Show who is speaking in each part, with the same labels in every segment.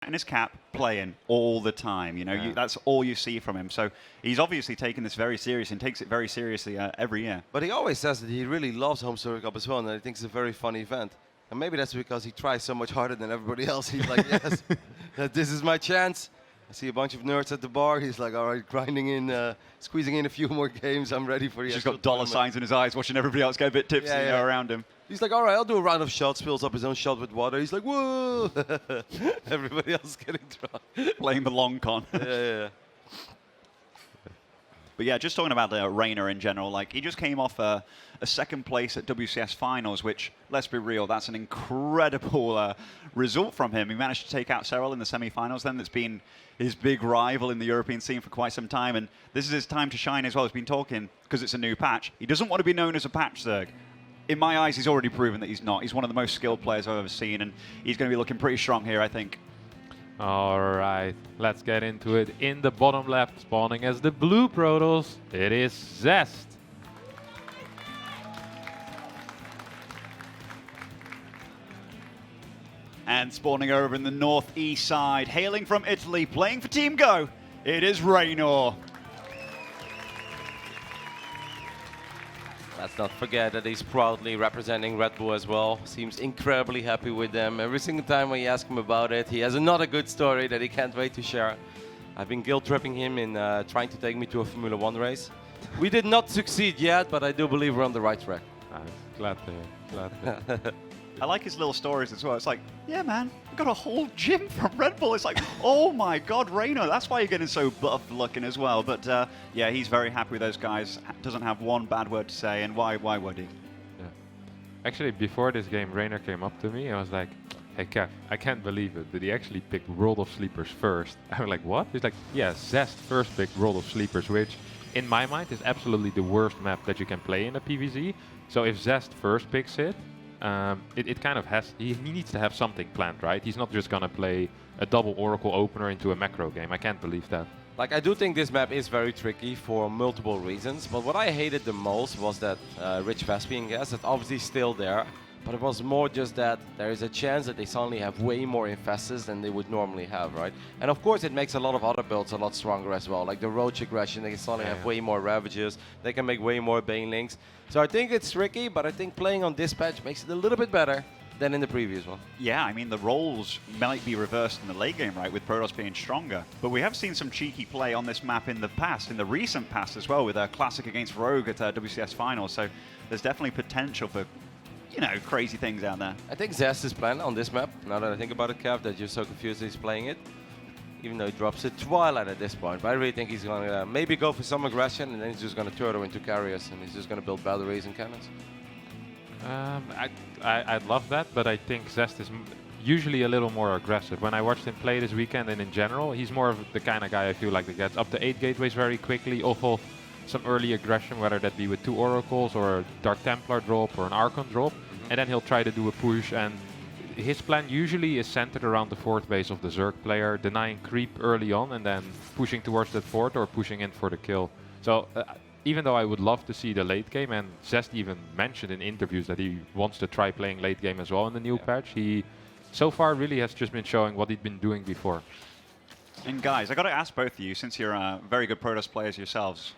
Speaker 1: in his cap playing all the time. You know, that's all you see from him. So he's obviously taking this very serious and takes it very seriously every year.
Speaker 2: But he always says that he really loves Homestory Cup as well, and that he thinks it's a very fun event. And maybe that's because he tries so much harder than everybody else. He's like, yes, this is my chance. I see a bunch of nerds at the bar. He's like, all right, grinding in, squeezing in a few more games. I'm ready for the
Speaker 1: He's got dollar signs in his eyes, watching everybody else get a bit tipsy around him.
Speaker 2: He's like, all right, I'll do a round of shots. Fills up his own shot with water. He's like, whoa! Everybody else is getting drunk.
Speaker 1: Playing the long con.
Speaker 2: yeah.
Speaker 1: But yeah, just talking about Reynor in general, like he just came off a second place at WCS Finals, which, let's be real, that's an incredible result from him. He managed to take out Cyril in the semi-finals then. That's been his big rival in the European scene for quite some time, and this is his time to shine as well. He's been talking, because it's a new patch, he doesn't want to be known as a patch Zerg. In my eyes, he's already proven that he's not. He's one of the most skilled players I've ever seen, and he's going to be looking pretty strong here, I think.
Speaker 3: All right, let's get into it. In the bottom left, spawning as the blue Protoss, it is Zest.
Speaker 1: And spawning over in the northeast side, hailing from Italy, playing for Team Go, it is Reynor.
Speaker 2: Let's not forget that he's proudly representing Red Bull as well. Seems incredibly happy with them. Every single time when you ask him about it, he has another good story that he can't wait to share. I've been guilt-tripping him in trying to take me to a Formula 1 race. We did not succeed yet, but I do believe we're on the right track.
Speaker 3: Nice. Glad to hear. Glad to hear.
Speaker 1: I like his little stories as well. It's like, yeah, man, I got a whole gym from Red Bull. It's like, oh my God, Reynor, that's why you're getting so buff looking as well. But yeah, he's very happy with those guys. Doesn't have one bad word to say, and why would he?
Speaker 3: Yeah. Actually, before this game, Reynor came up to me and was like, hey Kev, I can't believe it, but he actually picked World of Sleepers first. I was like, what? He's like, yeah, Zest first picked World of Sleepers, which in my mind is absolutely the worst map that you can play in a PvZ. So if Zest first picks it, it kind of has, he needs to have something planned, right? He's not just gonna play a double Oracle opener into a macro game. I can't believe that.
Speaker 2: Like, I do think this map is very tricky for multiple reasons, but what I hated the most was that Rich Vespian gas, that's obviously still there, but it was more just that there is a chance that they suddenly have way more infestors than they would normally have, right? And of course it makes a lot of other builds a lot stronger as well, like the Roach Aggression, they can suddenly have way more Ravagers, they can make way more Banelings. So I think it's tricky, but I think playing on this patch makes it a little bit better than in the previous one.
Speaker 1: Yeah, I mean, the roles might be reversed in the late game, right, with Protoss being stronger. But we have seen some cheeky play on this map in the past, in the recent past as well, with a Classic against Rogue at WCS Finals. So there's definitely potential for, you know, crazy things out there.
Speaker 2: I think Zest is planned on this map, now that I think about it, Kev, that you're so confused that he's playing it. Even though he drops a Twilight at this point. But I really think he's going to maybe go for some aggression, and then he's just going to turtle into carriers, and he's just going to build batteries and cannons.
Speaker 3: I'd love that, but I think Zest is usually a little more aggressive. When I watched him play this weekend and in general, he's more of the kind of guy I feel like that gets up to 8 gateways very quickly, off some early aggression, whether that be with 2 Oracles or a Dark Templar drop or an Archon drop, and then he'll try to do a push, and his plan usually is centered around the 4th base of the Zerg player, denying creep early on and then pushing towards that 4th or pushing in for the kill. So even though I would love to see the late game, and Zest even mentioned in interviews that he wants to try playing late game as well in the new patch, he so far really has just been showing what he'd been doing before.
Speaker 1: And guys, I got to ask both of you, since you're very good Protoss players yourselves,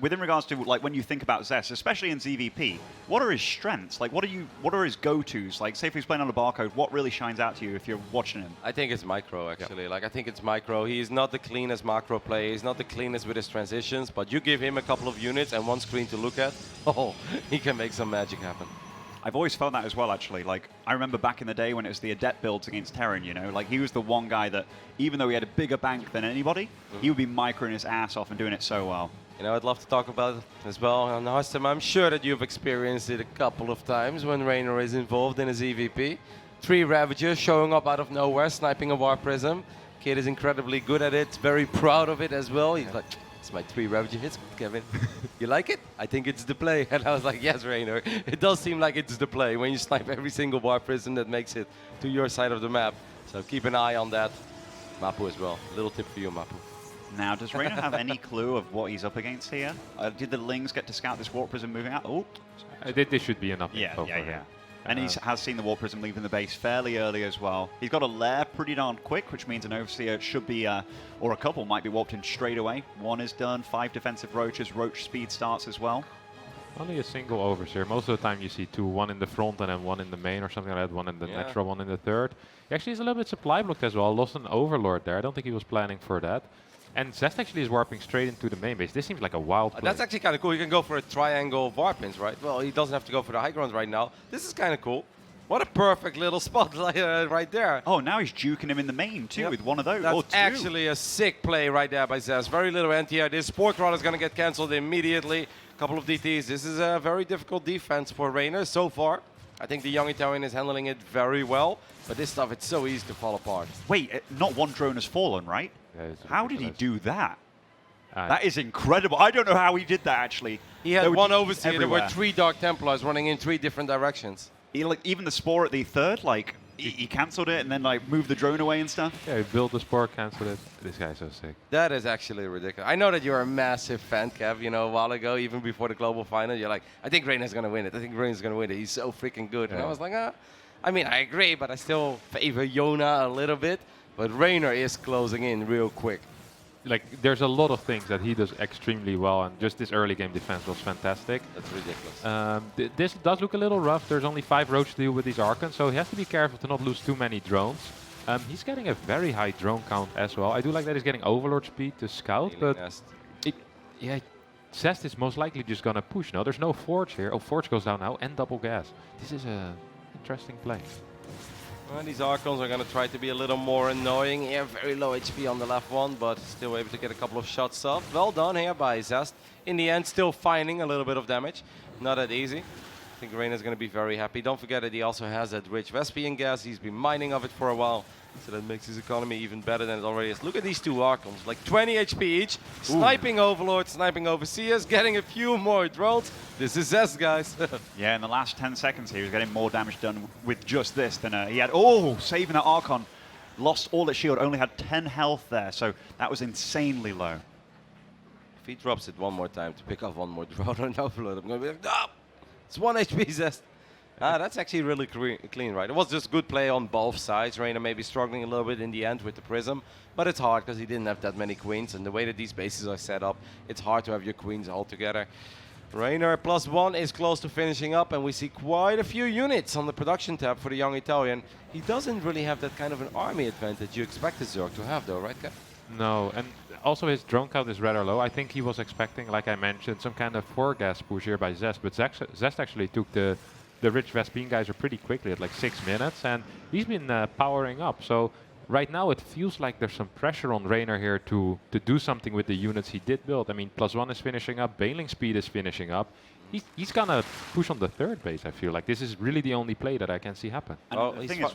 Speaker 1: within regards to like when you think about Zest, especially in ZVP, what are his strengths? Like, what are his go-tos? Like, say if he's playing on a barcode, what really shines out to you if you're watching him?
Speaker 2: I think it's micro, actually. Like, I think it's micro. He's not the cleanest macro player. He's not the cleanest with his transitions, but you give him a couple of units and one screen to look at, oh, he can make some magic happen.
Speaker 1: I've always felt that as well, actually. Like, I remember back in the day when it was the Adept builds against Terran, you know? Like, he was the one guy that, even though he had a bigger bank than anybody, he would be microing his ass off and doing it so well.
Speaker 2: You know, I'd love to talk about it as well. And Hustam, I'm sure that you've experienced it a couple of times when Reynor is involved in his EVP. 3 Ravagers showing up out of nowhere, sniping a War Prism. Kid is incredibly good at it, very proud of it as well. He's like, it's my 3 Ravager hits, Kevin. You like it? I think it's the play. And I was like, yes, Reynor. It does seem like it's the play when you snipe every single War Prism that makes it to your side of the map. So keep an eye on that. Mapu as well. Little tip for you, Mapu.
Speaker 1: Now, does Reynor have any clue of what he's up against here? Did the Lings get to scout this Warp Prism moving out? Oh,
Speaker 3: This should be enough
Speaker 1: yeah,
Speaker 3: info
Speaker 1: yeah,
Speaker 3: for him.
Speaker 1: And he has seen the Warp Prism leaving the base fairly early as well. He's got a lair pretty darn quick, which means an Overseer should be, or a couple might be warped in straight away. One is done, 5 defensive Roaches, Roach speed starts as well.
Speaker 3: Only a single Overseer. Most of the time you see two, one in the front and then one in the main or something like that, one in the natural, one in the third. He actually is a little bit supply blocked as well, lost an Overlord there. I don't think he was planning for that. And Zest actually is warping straight into the main base. This seems like a wild play.
Speaker 2: That's actually kind of cool. You can go for a triangle of Warpins, right? Well, he doesn't have to go for the high grounds right now. This is kind of cool. What a perfect little spot right there.
Speaker 1: Oh, now he's juking him in the main too with one of those.
Speaker 2: That's actually a sick play right there by Zest. Very little anti-air. This Spore Crawler is going to get cancelled immediately. Couple of DTs. This is a very difficult defense for Reynor so far. I think the young Italian is handling it very well. But this stuff, it's so easy to fall apart.
Speaker 1: Wait, not one drone has fallen, right?
Speaker 3: Yeah,
Speaker 1: how did he do that? That is incredible. I don't know how he did that, actually.
Speaker 2: He had one Overseer. There were 3 Dark Templars running in 3 different directions.
Speaker 1: Even the Spore at the third, like, he cancelled it and then, like, moved the drone away and stuff.
Speaker 3: Yeah, he built the Spore, cancelled it. This guy's so sick.
Speaker 2: That is actually ridiculous. I know that you're a massive fan, Kev. You know, a while ago, even before the global final, you're like, I think Reynor's going to win it. I think Reynor's going to win it. He's so freaking good. And I was like, I mean, I agree, but I still favor Yona a little bit. But Reynor is closing in real quick.
Speaker 3: Like, there's a lot of things that he does extremely well, and just this early game defense was fantastic.
Speaker 2: That's ridiculous.
Speaker 3: This does look a little rough. There's only 5 Roach to deal with these Archons, so he has to be careful to not lose too many drones. He's getting a very high drone count as well. I do like that he's getting Overlord speed to scout, but Zest is most likely just gonna push. No, there's no Forge here. Oh, Forge goes down now, and double gas. This is a interesting play.
Speaker 2: Well, these Archons are going to try to be a little more annoying here. Very low HP on the left one, but still able to get a couple of shots off. Well done here by Zest. In the end, still finding a little bit of damage. Not that easy. I think Reynor's going to be very happy. Don't forget that he also has that rich Vespian gas. He's been mining of it for a while, so that makes his economy even better than it already is. Look at these 2 Archons, like 20 HP each. Sniping Overlord, sniping Overseers, getting a few more drones. This is Zest, guys.
Speaker 1: Yeah, in the last 10 seconds he was getting more damage done with just this than he had. Saving that Archon. Lost all its shield, only had 10 health there, so that was insanely low.
Speaker 2: If he drops it one more time to pick up one more drone on Overlord, I'm going to be like, no! It's 1 HP Zest. That's actually really clean, right? It was just good play on both sides. Reynor may be struggling a little bit in the end with the Prism, but it's hard because he didn't have that many queens, and the way that these bases are set up, it's hard to have your queens all together. Reynor +1 is close to finishing up, and we see quite a few units on the production tab for the young Italian. He doesn't really have that kind of an army advantage you expect Zerg to have, though, right, Kev?
Speaker 3: No, and also his drone count is rather low. I think he was expecting, like I mentioned, some kind of 4 gas push here by Zest, but Zest actually took the rich Vespine guys pretty quickly at like 6 minutes, and he's been powering up. So right now it feels like there's some pressure on Reynor here to do something with the units he did build. I mean, +1 is finishing up, Baneling speed is finishing up. He's gonna push on the 3rd base, I feel like. This is really the only play that I can see happen.
Speaker 1: And the thing is,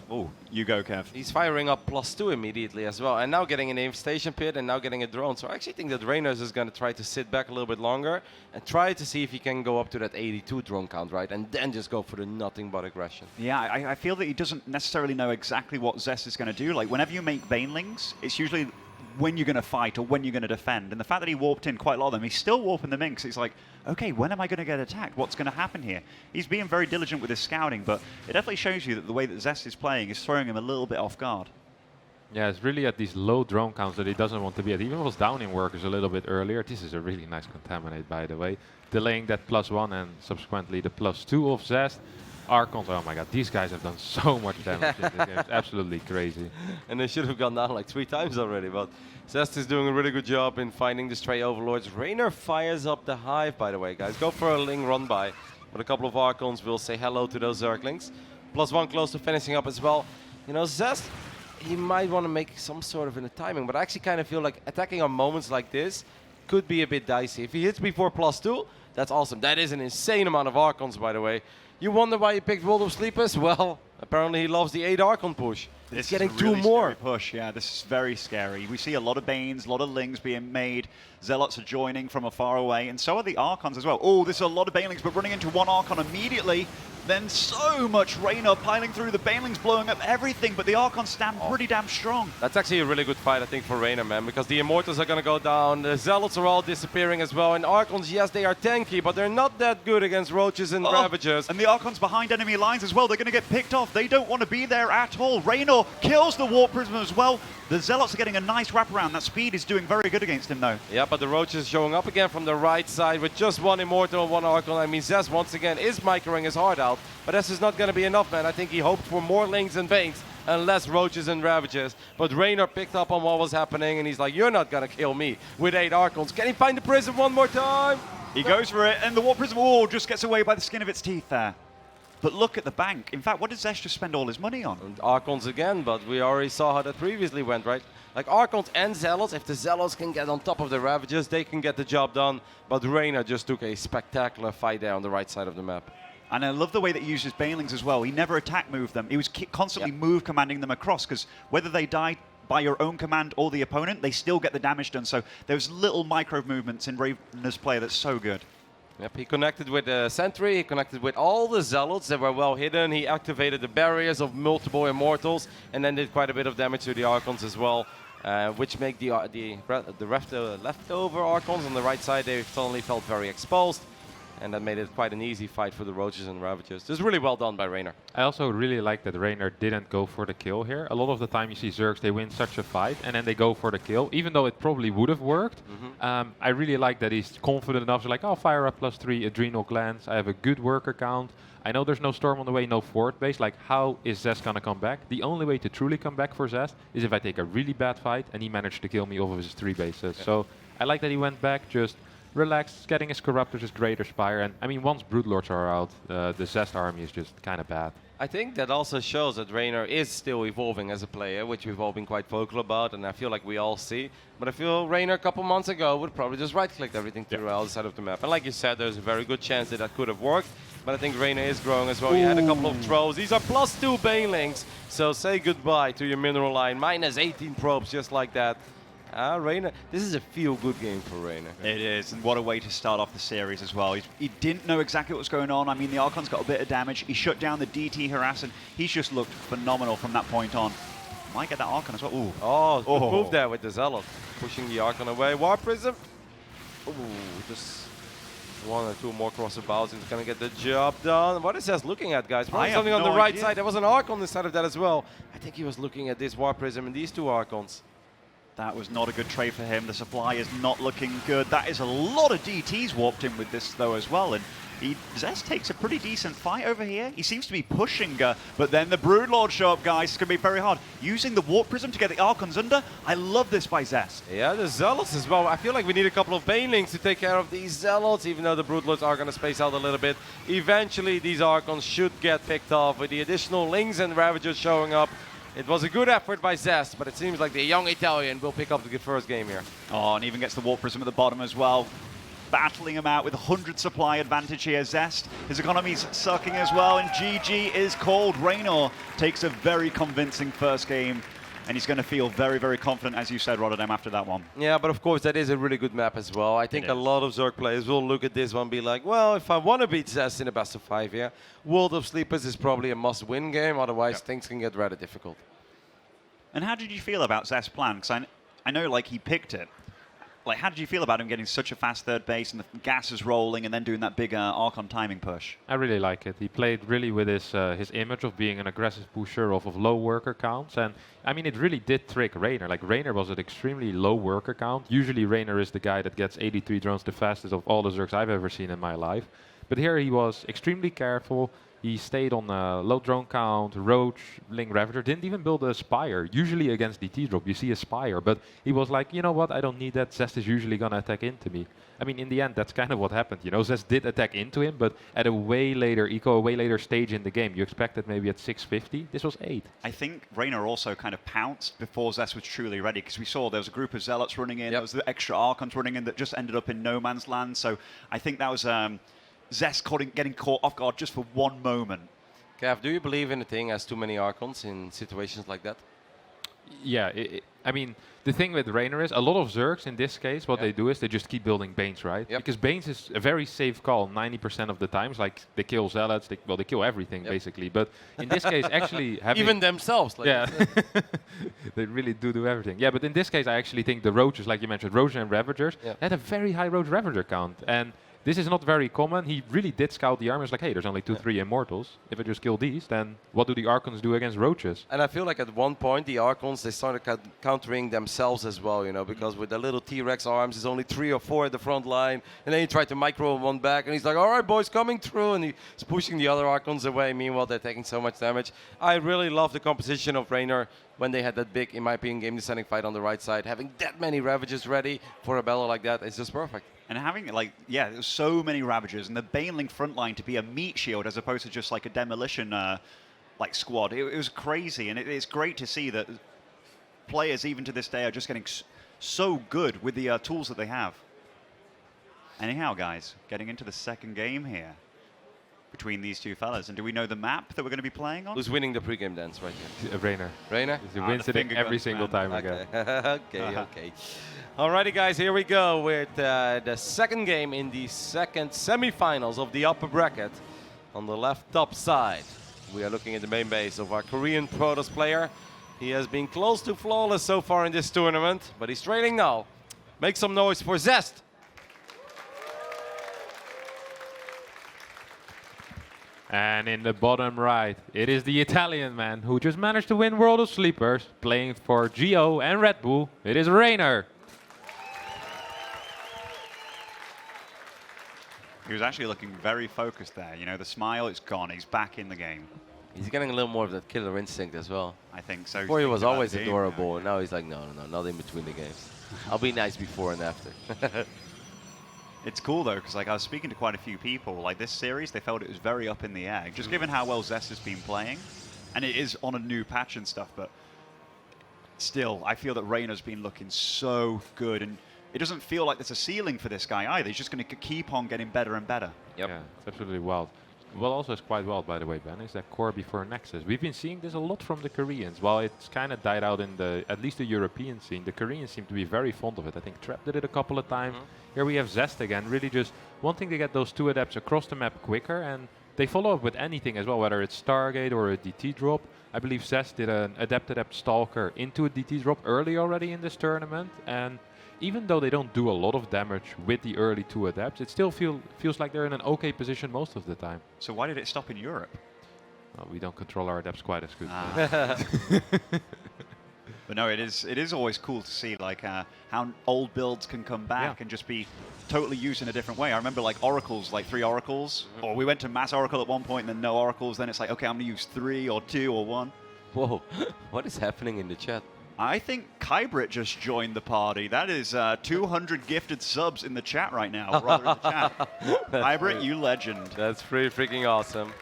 Speaker 1: you go, Kev.
Speaker 2: He's firing up +2 immediately as well, and now getting an infestation pit and now getting a drone. So I actually think that Reynor is going to try to sit back a little bit longer and try to see if he can go up to that 82 drone count, right? And then just go for the nothing but aggression.
Speaker 1: Yeah, I feel that he doesn't necessarily know exactly what Zest is going to do. Like, whenever you make Banelings, it's usually when you're going to fight or when you're going to defend. And the fact that he warped in quite a lot of them, he's still warping them in because it's like, okay, when am I going to get attacked? What's going to happen here? He's being very diligent with his scouting, but it definitely shows you that the way that Zest is playing is throwing him a little bit off guard.
Speaker 3: Yeah, it's really at these low drone counts that he doesn't want to be at. He even was down in workers a little bit earlier. This is a really nice contaminate, by the way. Delaying that +1 and subsequently the +2 of Zest. Archons, oh my god, these guys have done so much damage in this game. It's absolutely crazy.
Speaker 2: And they should have gone down like 3 times already, but Zest is doing a really good job in finding the stray Overlords. Reynor fires up the Hive, by the way, guys. Go for a Ling run by, but a couple of Archons will say hello to those Zerglings. +1 close to finishing up as well. You know, Zest, he might want to make some sort of a timing, but I actually kind of feel like attacking on moments like this could be a bit dicey. If he hits before +2, that's awesome. That is an insane amount of Archons, by the way. You wonder why he picked World of Sleepers? Well, apparently he loves the 8 Archon push. It's getting
Speaker 1: is a really
Speaker 2: 2 more.
Speaker 1: Push, yeah, this is very scary. We see a lot of Banes, a lot of Lings being made. Zealots are joining from afar away, and so are the Archons as well. Oh, this is a lot of Banelings, but running into 1 Archon immediately. Then so much Reynor piling through, the Banelings blowing up everything, but the Archons stand pretty damn strong.
Speaker 2: That's actually a really good fight, I think, for Reynor, man, because the Immortals are going to go down, the Zealots are all disappearing as well, and Archons, yes, they are tanky, but they're not that good against Roaches and Ravagers.
Speaker 1: And the Archons behind enemy lines as well, they're going to get picked off. They don't want to be there at all. Reynor kills the Warp Prism as well. The Zealots are getting a nice wraparound. That speed is doing very good against him, though.
Speaker 2: Yeah, but the Roaches showing up again from the right side with just one Immortal and one Archon. I mean, Zest once again is microing his heart out, but this is not going to be enough, man. I think he hoped for more Lings and Banes and less Roaches and Ravagers. But Reynor picked up on what was happening, and he's like, you're not going to kill me with 8 Archons. Can he find the Prism one more time?
Speaker 1: He goes for it, and the Warp Prism just gets away by the skin of its teeth there. But look at the bank. In fact, what did Zest just spend all his money on?
Speaker 2: And Archons again, but we already saw how that previously went, right? Like Archons and Zealots, if the Zealots can get on top of the Ravagers, they can get the job done. But Reynor just took a spectacular fight there on the right side of the map.
Speaker 1: And I love the way that he uses Banelings as well. He never attack moved them. He was constantly move commanding them across, because whether they die by your own command or the opponent, they still get the damage done. So there's little micro movements in Reynor's play that's so good.
Speaker 2: Yep, he connected with the Sentry, he connected with all the Zealots that were well hidden. He activated the barriers of multiple Immortals and then did quite a bit of damage to the Archons as well, which make the leftover Archons on the right side, they suddenly felt very exposed. And that made it quite an easy fight for the Roaches and Ravagers. This is really well done by Reynor.
Speaker 3: I also really like that Reynor didn't go for the kill here. A lot of the time you see Zergs, they win such a fight and then they go for the kill, even though it probably would have worked. I really like that he's confident enough to like, I'll fire up +3 adrenal glands. I have a good worker count. I know there's no Storm on the way, no forward base. Like, how is Zest gonna come back? The only way to truly come back for Zest is if I take a really bad fight and he managed to kill me off of his 3 bases. Yeah. So I like that he went back, just relaxed, getting his Corruptors, his Greater Spire, and I mean, once Broodlords are out, the Zest army is just kind of bad.
Speaker 2: I think that also shows that Reynor is still evolving as a player, which we've all been quite vocal about, and I feel like we all see. But I feel Reynor a couple months ago would probably just right-click everything to the other side of the map. And like you said, there's a very good chance that that could have worked, but I think Reynor is growing as well. He had a couple of throws. These are +2 Banelings, so say goodbye to your mineral line. Minus 18 probes, just like that. Reynor, this is a feel-good game for Reynor.
Speaker 1: It is, and what a way to start off the series as well. He didn't know exactly what was going on. I mean, the Archon's got a bit of damage. He shut down the DT harass, and he's just looked phenomenal from that point on. Might get that Archon as well. Ooh.
Speaker 2: Good move there with the Zealot. Pushing the Archon away. Warp Prism. Ooh, just 1 or 2 more crossabouts. He's going to get the job done. What is Zest looking at, guys? Probably something on the right side. There was an Archon on the side of that as well. I think he was looking at this Warp Prism and these 2 Archons.
Speaker 1: That was not a good trade for him. The supply is not looking good. That is a lot of DTs warped in with this, though, as well. And Zest takes a pretty decent fight over here. He seems to be pushing, but then the Broodlord show up, guys. It's going to be very hard. Using the Warp Prism to get the Archons under. I love this by Zest.
Speaker 2: Yeah, the Zealots as well. I feel like we need a couple of Banelings to take care of these Zealots, even though the Broodlords are going to space out a little bit. Eventually, these Archons should get picked off with the additional Lings and Ravagers showing up. It was a good effort by Zest, but it seems like the young Italian will pick up the first game here.
Speaker 1: Oh, and even gets the Warp Prism at the bottom as well. Battling him out with 100 supply advantage here. Zest, his economy's sucking as well, and GG is called. Reynor takes a very convincing first game, and he's going to feel very, very confident, as you said, Rotterdam, after that one.
Speaker 2: Yeah, but of course, that is a really good map as well. I think a lot of Zerg players will look at this one and be like, well, if I want to beat Zest in a best of 5 here, World of Sleepers is probably a must-win game, otherwise things can get rather difficult.
Speaker 1: And how did you feel about Zest's plan? Because I know, like, he picked it. Like, how did you feel about him getting such a fast third base and the gas is rolling and then doing that big Archon timing push?
Speaker 3: I really like it. He played really with his image of being an aggressive pusher of low worker counts. And, I mean, it really did trick Reynor. Like, Reynor was at extremely low worker count. Usually, Reynor is the guy that gets 83 drones the fastest of all the Zergs I've ever seen in my life. But here he was extremely careful. He stayed on low drone count, Roach, Ling Ravager, didn't even build a Spire. Usually against DT drop, you see a Spire, but he was like, you know what, I don't need that. Zest is usually going to attack into me. I mean, in the end, that's kind of what happened. You know, Zest did attack into him, but at a way later stage in the game. You expected maybe at 650. This was 8.
Speaker 1: I think Reynor also kind of pounced before Zest was truly ready, because we saw there was a group of Zealots running in, there was the extra Archons running in that just ended up in no man's land. So I think that was Zest getting caught off guard just for one moment.
Speaker 2: Kev, do you believe in a thing as too many Archons in situations like that?
Speaker 3: Yeah, I mean, the thing with Reynor is a lot of Zergs in this case, what they do is they just keep building Banes, right?
Speaker 2: Yep.
Speaker 3: Because Banes is a very safe call 90% of the times. Like, they kill Zealots, they kill everything, basically. But in this case, actually having...
Speaker 2: Even themselves. Like
Speaker 3: Yeah, they really do everything. Yeah, but in this case, I actually think the Roaches, like you mentioned, Roaches and Ravagers, had a very high Roach Ravager count. And this is not very common. He really did scout the army. It's like, hey, there's only 2-3 Immortals. If I just kill these, then what do the Archons do against Roaches?
Speaker 2: And I feel like at one point the Archons, they started countering themselves as well, you know, because with the little T-Rex arms, there's only 3 or 4 at the front line, and then he tried to micro one back, and he's like, all right, boys, coming through, and he's pushing the other Archons away. Meanwhile, they're taking so much damage. I really love the composition of Reynor when they had that big, in my opinion, game-deciding fight on the right side. Having that many Ravagers ready for a battle like that is just perfect.
Speaker 1: And having, like, yeah, there's so many Ravagers, and the Baneling front line to be a meat shield as opposed to just like a demolition like squad. It was crazy, and it's great to see that players, even to this day, are just getting so good with the tools that they have. Anyhow, guys, getting into the second game here between these two fellas. And do we know the map that we're going to be playing on?
Speaker 2: Who's winning the pregame dance right here?
Speaker 3: Reynor.
Speaker 2: Reynor?
Speaker 3: He wins it every single time again.
Speaker 2: Okay. Alrighty, guys, here we go with the second game in the second semifinals of the upper bracket. On the left top side, we are looking at the main base of our Korean Protoss player. He has been close to flawless so far in this tournament, but he's trailing now. Make some noise for Zest.
Speaker 3: And in the bottom right, it is the Italian man who just managed to win World of Sleepers, playing for Geo and Red Bull. It is Reynor.
Speaker 1: He was actually looking very focused there. You know, the smile, it's gone. He's back in the game.
Speaker 2: He's getting a little more of that killer instinct as well.
Speaker 1: I think so.
Speaker 2: Before he was always
Speaker 1: Game
Speaker 2: adorable, and now he's like, no, not in between the games. I'll be nice before and after.
Speaker 1: It's cool though, because like I was speaking to quite a few people. Like this series, they felt it was very up in the air, just given how well Zest has been playing, and it is on a new patch and stuff. But still, I feel that Reynor's been looking so good, and it doesn't feel like there's a ceiling for this guy either. He's just going to keep on getting better and better.
Speaker 2: Yep.
Speaker 3: Yeah, it's absolutely wild. What also is quite wild, by the way, Ben, is that core before Nexus. We've been seeing this a lot from the Koreans. While it's kind of died out in the, at least the European scene, the Koreans seem to be very fond of it. I think Trap did it a couple of times. Here we have Zest again, really just wanting to get those 2 adepts across the map quicker, and they follow up with anything as well, whether it's Stargate or a DT drop. I believe Zest did an Adept Stalker into a DT drop early already in this tournament, and even though they don't do a lot of damage with the early 2 adepts, it still feels like they're in an okay position most of the time.
Speaker 1: So why did it stop in Europe?
Speaker 3: Well, we don't control our adepts quite as good.
Speaker 1: But no, it is always cool to see like how old builds can come back and just be totally used in a different way. I remember like oracles, like 3 oracles, or we went to mass oracle at one point and then no oracles. Then it's like, okay, I'm gonna use 3 or 2 or 1.
Speaker 2: Whoa, what is happening in the chat?
Speaker 1: I think Kybrit just joined the party. That is 200 gifted subs in the chat right now. Brother in the chat. Kybrit, you legend.
Speaker 2: That's pretty freaking awesome.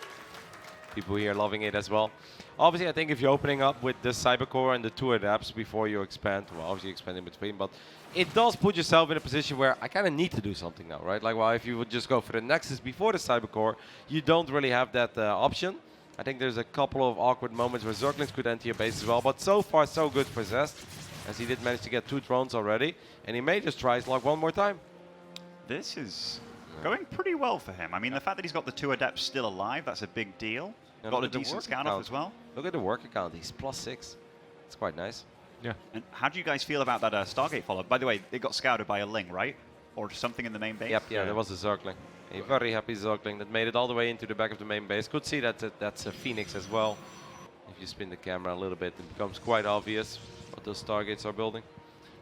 Speaker 2: People here loving it as well. Obviously, I think if you're opening up with the Cybercore and the 2 adapts before you expand, well, obviously you expand in between, but it does put yourself in a position where I kind of need to do something now, right? Like, well, if you would just go for the Nexus before the Cybercore, you don't really have that option. I think there's a couple of awkward moments where Zerglings could enter your base as well, but so far so good for Zest, as he did manage to get 2 drones already, and he may just try his luck one more time.
Speaker 1: This is going pretty well for him. I mean, the fact that he's got the 2 adepts still alive, that's a big deal.
Speaker 2: And
Speaker 1: Got a
Speaker 2: look at the
Speaker 1: decent
Speaker 2: work
Speaker 1: scout
Speaker 2: account.
Speaker 1: off as well.
Speaker 2: Look at the work account, he's +6. It's quite nice.
Speaker 3: Yeah.
Speaker 1: And how do you guys feel about that Stargate follow? By the way, it got scouted by a Ling, right? Or something in the main base?
Speaker 2: Yep, yeah, there was a Zergling. A very happy Zergling that made it all the way into the back of the main base. Could see that that's a Phoenix as well. If you spin the camera a little bit, it becomes quite obvious what those Stargates are building.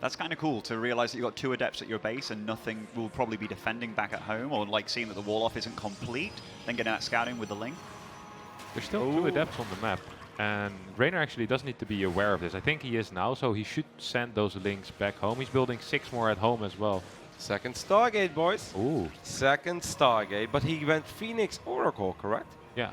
Speaker 1: That's kind of cool to realize that you've got 2 adepts at your base and nothing will probably be defending back at home, or like seeing that the wall off isn't complete, then getting that scouting with the Ling.
Speaker 3: There's still 2 adepts on the map, and Reynor actually does need to be aware of this. I think he is now, so he should send those links back home. He's building 6 more at home as well.
Speaker 2: Second Stargate, boys.
Speaker 3: Ooh.
Speaker 2: Second Stargate, but he went Phoenix Oracle, correct?
Speaker 3: Yeah.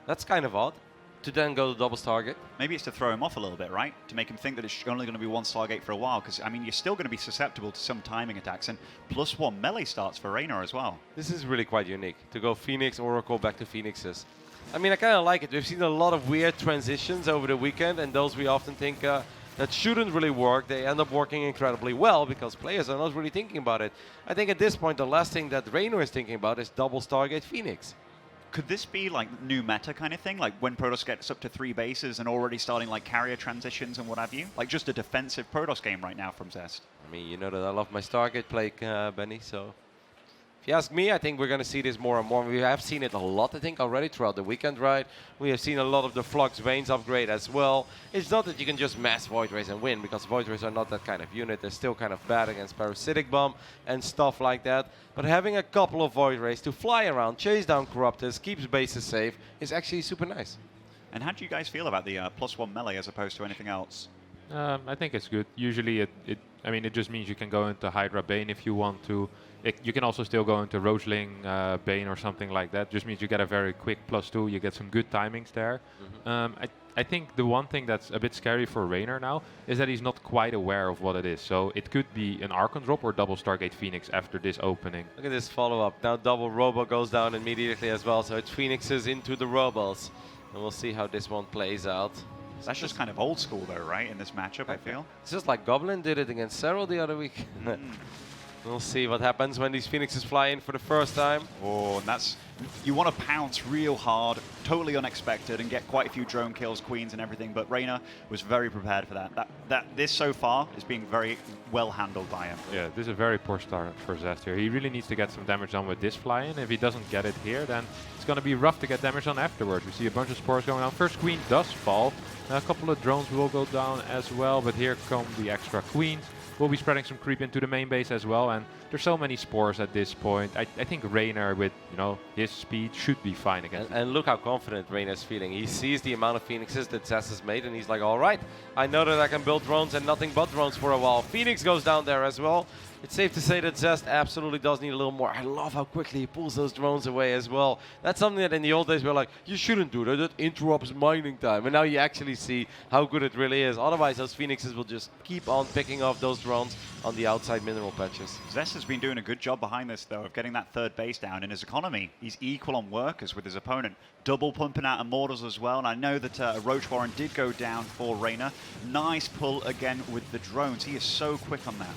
Speaker 2: That's kind of odd. To then go to double Stargate.
Speaker 1: Maybe it's to throw him off a little bit, right? To make him think that it's only going to be 1 Stargate for a while, because, I mean, you're still going to be susceptible to some timing attacks, and +1 melee starts for Reynor as well.
Speaker 2: This is really quite unique, to go Phoenix Oracle back to Phoenixes. I mean, I kind of like it. We've seen a lot of weird transitions over the weekend, and those we often think that shouldn't really work, they end up working incredibly well because players are not really thinking about it. I think at this point, the last thing that Reynor is thinking about is double Stargate Phoenix.
Speaker 1: Could this be like new meta kind of thing? Like when Protoss gets up to 3 bases and already starting like carrier transitions and what have you? Like just a defensive Protoss game right now from Zest.
Speaker 2: I mean, you know that I love my Stargate play, Benny, so... If you ask me, I think we're going to see this more and more. We have seen it a lot, I think, already throughout the weekend, right? We have seen a lot of the Flux Veins upgrade as well. It's not that you can just mass Void Rays and win, because Void Rays are not that kind of unit. They're still kind of bad against Parasitic Bomb and stuff like that. But having a couple of Void Rays to fly around, chase down Corruptors, keeps bases safe, is actually super nice.
Speaker 1: And how do you guys feel about the +1 melee as opposed to anything else?
Speaker 3: I think it's good. Usually it just means you can go into Hydra Bane if you want to. You can also still go into Roseling Bane or something like that. Just means you get a very quick +2. You get some good timings there. I think the one thing that's a bit scary for Reynor now is that he's not quite aware of what it is. So it could be an Archon drop or double Stargate Phoenix after this opening.
Speaker 2: Look at this follow-up. Now double Robo goes down immediately as well. So it's Phoenixes into the Robos. And we'll see how this one plays out.
Speaker 1: That's just kind of old school though, right, in this matchup, I feel?
Speaker 2: It's just like Goblin did it against Serral the other week. We'll see what happens when these Phoenixes fly in for the first time.
Speaker 1: Oh, and that's... You want to pounce real hard, totally unexpected, and get quite a few drone kills, queens and everything, but Reynor was very prepared for that. This so far is being very well handled by him.
Speaker 3: Yeah, this is a very poor start for Zest here. He really needs to get some damage done with this fly-in. If he doesn't get it here, then it's going to be rough to get damage on afterwards. We see a bunch of spores going down. First queen does fall. A couple of drones will go down as well, but here come the extra queens. We'll be spreading some creep into the main base as well, and there's so many spores at this point. I think Reynor, with his speed, should be fine against
Speaker 2: and look how confident Reynor's feeling. He sees the amount of Phoenixes that Zest has made, and he's like, all right, I know that I can build drones and nothing but drones for a while. Phoenix goes down there as well. It's safe to say that Zest absolutely does need a little more. I love how quickly he pulls those drones away as well. That's something that in the old days we were like, you shouldn't do that, that interrupts mining time. And now you actually see how good it really is. Otherwise, those Phoenixes will just keep on picking off those drones on the outside mineral patches.
Speaker 1: Zest has been doing a good job behind this, though, of getting that third base down in his economy. He's equal on workers with his opponent. Double pumping out Immortals as well, and I know that Roach Warren did go down for Reynor. Nice pull again with the drones. He is so quick on that.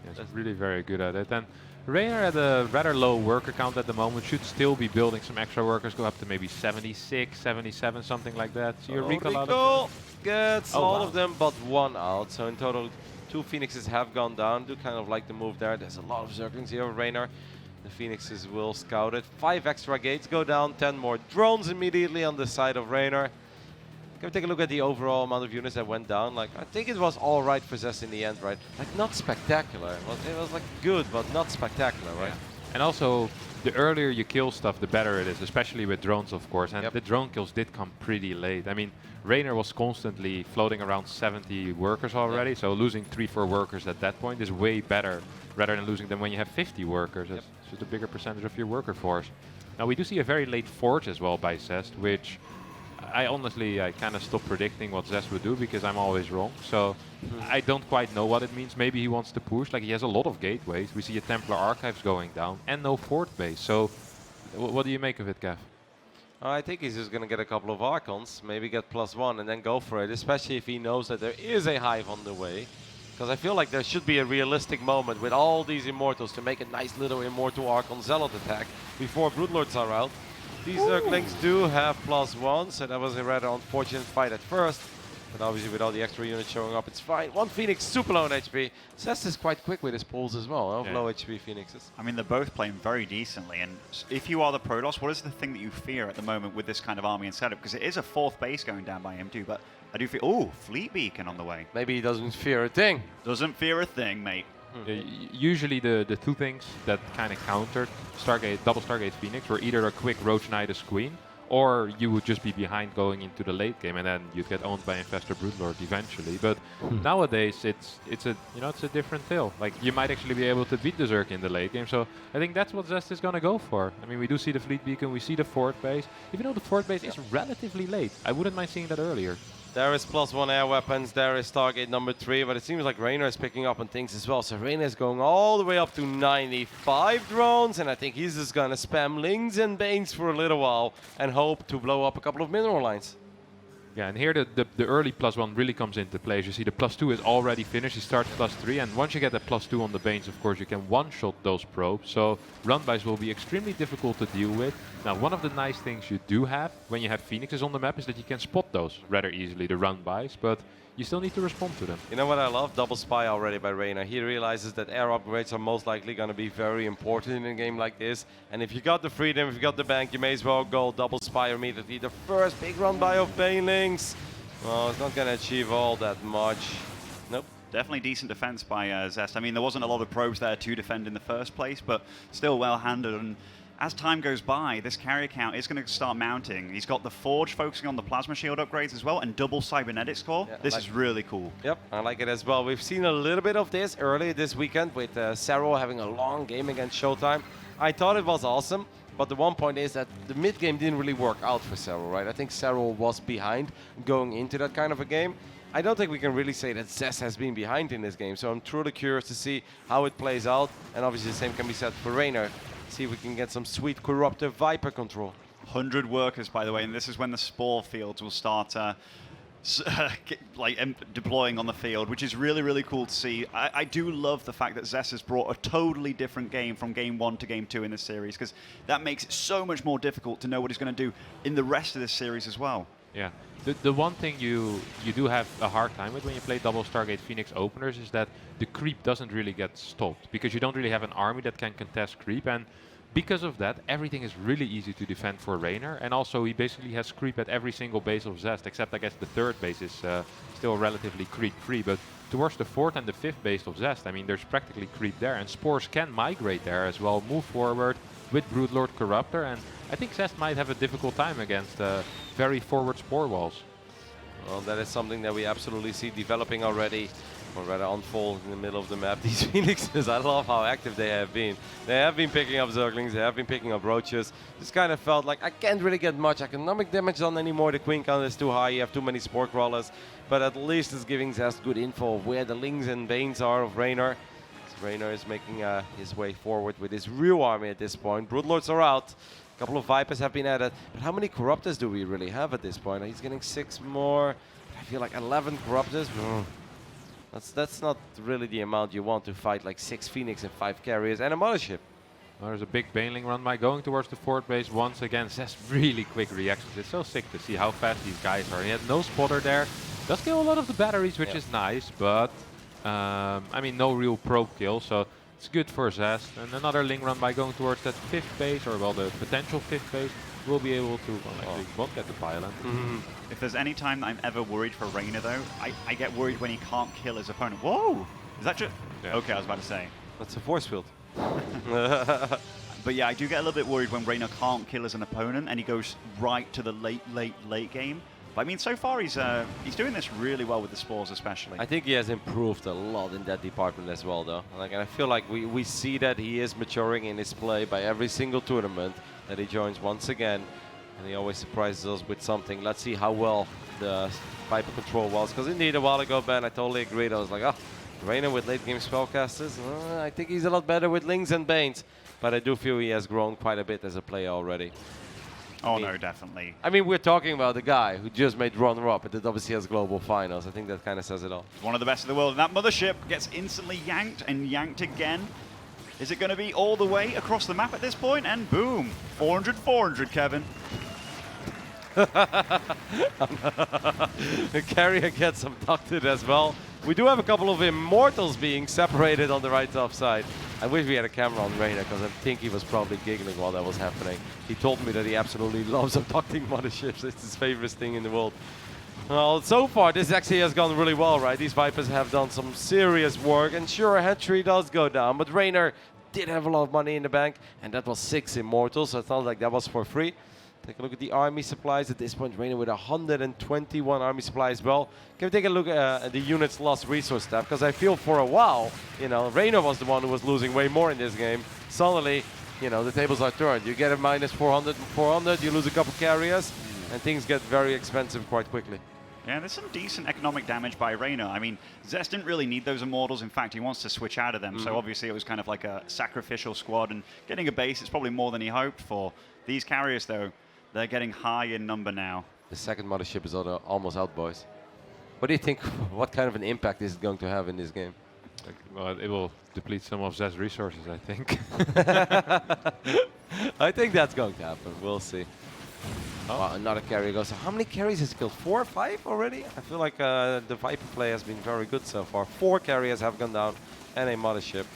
Speaker 3: He's really very good at it. And Reynor at a rather low worker count at the moment, should still be building some extra workers, go up to maybe 76, 77, something like that. So
Speaker 2: Rico gets all of them but one out. So in total, 2 Phoenixes have gone down. Do kind of like the move there. There's a lot of circlings here of Reynor. The Phoenixes will scout it. 5 extra gates go down, 10 more drones immediately on the side of Reynor. Can we take a look at the overall amount of units that went down? Like, I think it was all right for Zest in the end, right? Like, not spectacular. It was like good, but not spectacular, right?
Speaker 3: Yeah. And also, the earlier you kill stuff, the better it is, especially with drones, of course. And the drone kills did come pretty late. I mean, Reynor was constantly floating around 70 workers already, so losing 3-4 workers at that point is way better, rather than losing them when you have 50 workers. It's just a bigger percentage of your worker force. Now, we do see a very late forge as well by Zest, which... I kind of stopped predicting what Zest would do because I'm always wrong. So I don't quite know what it means. Maybe he wants to push. Like, he has a lot of gateways. We see a Templar Archives going down and no fourth base. So what do you make of it, Kev?
Speaker 2: I think he's just going to get a couple of Archons, maybe get +1 and then go for it, especially if he knows that there is a Hive on the way. Because I feel like there should be a realistic moment with all these Immortals to make a nice little Immortal Archon Zealot attack before Broodlords are out. These Zerglings do have +1, so that was a rather unfortunate fight at first. But obviously with all the extra units showing up, it's fine. 1 Phoenix, super low on HP. Zest is quite quick with his pulls as well, of low HP Phoenixes.
Speaker 1: I mean, they're both playing very decently. And if you are the Protoss, what is the thing that you fear at the moment with this kind of army and setup? Because it is a 4th base going down by him too, but I do feel... Oh, Fleet Beacon on the way.
Speaker 2: Maybe he doesn't fear a thing.
Speaker 1: Doesn't fear a thing, mate.
Speaker 3: Usually the 2 things that kind of countered double Stargate Phoenix were either a quick Roach Nidus Queen, or you would just be behind going into the late game, and then you'd get owned by Infestor Broodlord eventually. But nowadays it's a different tale. Like, you might actually be able to beat the Zerg in the late game. So I think that's what Zest is going to go for. I mean, we do see the Fleet Beacon, we see the 4th base. Even though the 4th base is relatively late, I wouldn't mind seeing that earlier.
Speaker 2: There is +1 air weapons, there is Stargate number 3, but it seems like Reynor is picking up on things as well. So Reynor is going all the way up to 95 drones, and I think he's just gonna spam Lings and Banes for a little while and hope to blow up a couple of mineral lines.
Speaker 3: Yeah, and here the early +1 really comes into play. As you see, the +2 is already finished. He starts +3, and once you get the +2 on the Banes, of course, you can one-shot those probes. So run-bys will be extremely difficult to deal with. Now, one of the nice things you do have when you have Phoenixes on the map is that you can spot those rather easily, the run-bys, but you still need to respond to them.
Speaker 2: You know what I love? Double spy already by Reynor. He realizes that air upgrades are most likely going to be very important in a game like this. And if you got the freedom, if you got the bank, you may as well go double spy immediately. The first big run by of Banelings. Well, it's not going to achieve all that much. Nope.
Speaker 1: Definitely decent defense by Zest. I mean, there wasn't a lot of probes there to defend in the first place, but still well-handled. And as time goes by, this carry count is going to start mounting. He's got the Forge focusing on the Plasma Shield upgrades as well, and double Cybernetics core.
Speaker 2: Yeah,
Speaker 1: this is really cool.
Speaker 2: Yep, I like it as well. We've seen a little bit of this earlier this weekend with Serral having a long game against Showtime. I thought it was awesome, but the one point is that the mid game didn't really work out for Serral, right? I think Serral was behind going into that kind of a game. I don't think we can really say that Zest has been behind in this game, so I'm truly curious to see how it plays out, and obviously the same can be said for Reynor. See if we can get some sweet Corruptive Viper control.
Speaker 1: 100 workers, by the way, and this is when the Spore fields will start deploying on the field, which is really, really cool to see. I do love the fact that Zest has brought a totally different game from Game 1 to Game 2 in this series, because that makes it so much more difficult to know what he's going to do in the rest of this series as well.
Speaker 3: Yeah. The one thing you do have a hard time with when you play double Stargate Phoenix openers is that the creep doesn't really get stopped, because you don't really have an army that can contest creep, and because of that, everything is really easy to defend for Reynor, and also he basically has creep at every single base of Zest, except I guess the third base is still relatively creep-free, but towards the fourth and the fifth base of Zest, I mean, there's practically creep there, and Spores can migrate there as well, move forward with Broodlord Corruptor, and I think Zest might have a difficult time against very forward Spore walls.
Speaker 2: Well, that is something that we absolutely see developing already, or rather unfold in the middle of the map. These Phoenixes, I love how active they have been. They have been picking up Zerglings, they have been picking up Roaches. Just kind of felt like I can't really get much economic damage done anymore. The Queen count is too high, you have too many Spore Crawlers, but at least it's giving Zest good info of where the Lings and Banes are of Reynor. So Reynor is making his way forward with his real army at this point. Broodlords are out. A couple of Vipers have been added, but how many Corruptors do we really have at this point? He's getting 6 more. I feel like 11 Corruptors. That's not really the amount you want to fight like 6 Phoenix and 5 Carriers and a Mothership.
Speaker 3: Well, there's a big Baneling run by going towards the fourth base once again. Zest really quick reactions. It's so sick to see how fast these guys are. He had no spotter there. Does kill a lot of the batteries, which is nice, but I mean, no real probe kill, so it's good for Zest. And another Ling run by going towards that fifth base, or well, the potential fifth base. Will be able to, well, actually won't get the pylon.
Speaker 1: If there's any time that I'm ever worried for Reynor, though, I get worried when he can't kill his opponent. Whoa! Is that just...
Speaker 3: Yeah.
Speaker 1: Okay, I was about to say.
Speaker 2: That's a force field.
Speaker 1: But yeah, I do get a little bit worried when Reynor can't kill as an opponent and he goes right to the late game. But I mean, so far he's doing this really well with the Spores especially.
Speaker 2: I think he has improved a lot in that department as well, though. Like, and I feel like we see that he is maturing in his play by every single tournament that he joins once again. And he always surprises us with something. Let's see how well the Viper control was. Because indeed, a while ago, Ben, I totally agreed. I was like, oh, Reynor with late game spellcasters. I think he's a lot better with Lings and Banes. But I do feel he has grown quite a bit as a player already.
Speaker 1: Oh, no, definitely.
Speaker 2: I mean, we're talking about the guy who just made runner-up at the WCS Global Finals. I think that kind of says it all.
Speaker 1: One of the best in the world. And that Mothership gets instantly yanked and yanked again. Is it going to be all the way across the map at this point? And boom, 400, 400, Kevin.
Speaker 2: The carrier gets abducted as well. We do have a couple of Immortals being separated on the right top side. I wish we had a camera on Reynor, because I think he was probably giggling while that was happening. He told me that he absolutely loves abducting motherships. It's his favorite thing in the world. Well, so far this actually has gone really well, right? These Vipers have done some serious work, and sure, Hatchery does go down, but Reynor did have a lot of money in the bank, and that was 6 Immortals, so it's not like that was for free. Take a look at the army supplies. At this point, Reynor with 121 army supply as well. Can we take a look at the unit's lost resource tab? Because I feel for a while, you know, Reynor was the one who was losing way more in this game. Suddenly, you know, the tables are turned. You get a minus 400, you lose a couple carriers, and things get very expensive quite quickly.
Speaker 1: Yeah, there's some decent economic damage by Reynor. I mean, Zest didn't really need those Immortals. In fact, he wants to switch out of them. So obviously it was kind of like a sacrificial squad. And getting a base is probably more than he hoped for. These carriers, though, they're getting high in number now.
Speaker 2: The second mothership is almost out, boys. What do you think? What kind of an impact is it going to have in this game?
Speaker 3: Well, it will deplete some of Zest's resources, I think.
Speaker 2: I think that's going to happen. We'll see.
Speaker 3: Oh.
Speaker 2: Wow, another carrier goes. So how many carries has he killed? 4 or 5 already? I feel like the Viper play has been very good so far. 4 carriers have gone down and a mothership.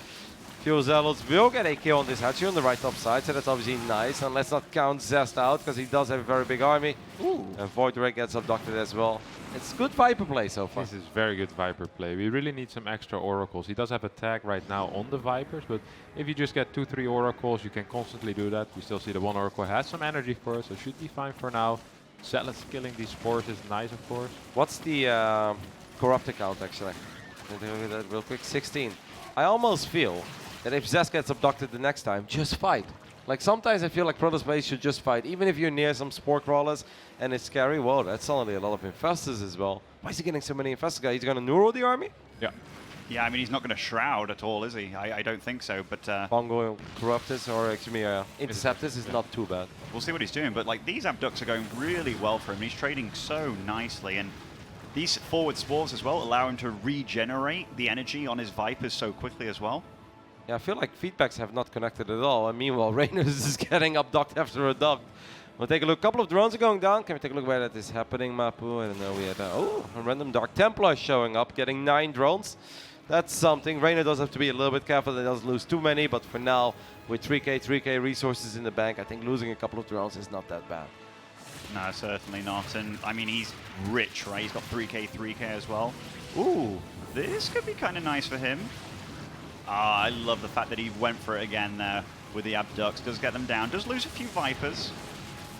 Speaker 2: Few Zealots will get a kill on this hatchery on the right top side, so that's obviously nice. And let's not count Zest out, because he does have a very big army.
Speaker 1: Ooh.
Speaker 2: And Void Ray gets abducted as well. It's good Viper play so far.
Speaker 3: This is very good Viper play. We really need some extra oracles. He does have a tag right now on the Vipers, but if you just get 2-3 oracles, you can constantly do that. We still see the one oracle has some energy for us, so should be fine for now. Zealots killing these spores is nice, of course.
Speaker 2: What's the corrupted count, actually? That real quick, 16. I almost feel that if Zest gets abducted the next time, just fight. Like sometimes I feel like Protoss base should just fight, even if you're near some spore crawlers and it's scary. Whoa, that's suddenly a lot of infestors as well. Why is he getting so many infestors, guys? He's gonna neural the army?
Speaker 3: Yeah.
Speaker 1: Yeah, I mean, he's not going to shroud at all, is he? I don't think so, but
Speaker 2: Bongo Corruptus or actually Interceptors is not too bad.
Speaker 1: we'll see what he's doing. But like these abducts are going really well for him. He's trading so nicely, and these forward spores as well allow him to regenerate the energy on his Vipers so quickly as well.
Speaker 2: Yeah, I feel like feedbacks have not connected at all. And meanwhile, Reynor is just getting abduct after abduct. We'll take a look. A couple of drones are going down. Can we take a look where that is happening, Mapu? I don't know. We had a random Dark Templar showing up, getting 9 drones. That's something. Reynor does have to be a little bit careful that he doesn't lose too many, but for now, with 3k resources in the bank, I think losing a couple of drones is not that bad.
Speaker 1: No, certainly not. And I mean, he's rich, right? He's got 3k as well. Ooh, this could be kind of nice for him. I love the fact that he went for it again there with the abducts. Does get them down. Does lose a few Vipers.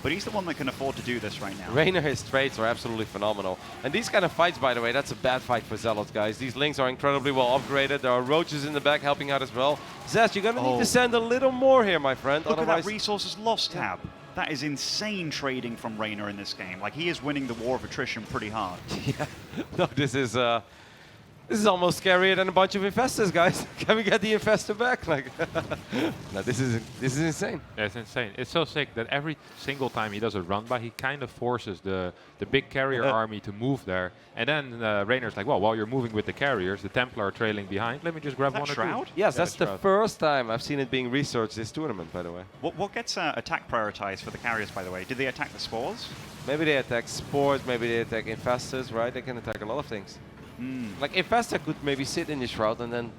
Speaker 1: But he's the one that can afford to do this right now.
Speaker 2: Reynor, his trades are absolutely phenomenal. And these kind of fights, by the way, that's a bad fight for Zealots, guys. These links are incredibly well upgraded. There are roaches in the back helping out as well. Zest, you're going to need to send a little more here, my friend.
Speaker 1: Look
Speaker 2: Otherwise,
Speaker 1: at that resources lost tab. That is insane trading from Reynor in this game. Like, he is winning the war of attrition pretty hard.
Speaker 2: yeah. No, this is almost scarier than a bunch of infestors, guys. Can we get the infestor back? Like, no, this is insane.
Speaker 3: Yeah, it's insane. It's so sick that every single time he does a run by, he kind of forces the big carrier army to move there. And then Reynor's like, well, while you're moving with the carriers, the Templar are trailing behind. Let me just grab one or
Speaker 1: Shroud?
Speaker 3: two.
Speaker 2: Yes,
Speaker 3: Yeah,
Speaker 2: that's the first time I've seen it being researched this tournament, by the way.
Speaker 1: What gets attack prioritized for the carriers, by the way? Did they attack the spores?
Speaker 2: Maybe they attack spores, maybe they attack infestors, right? They can attack a lot of things. Like infestor could maybe sit in the shroud and then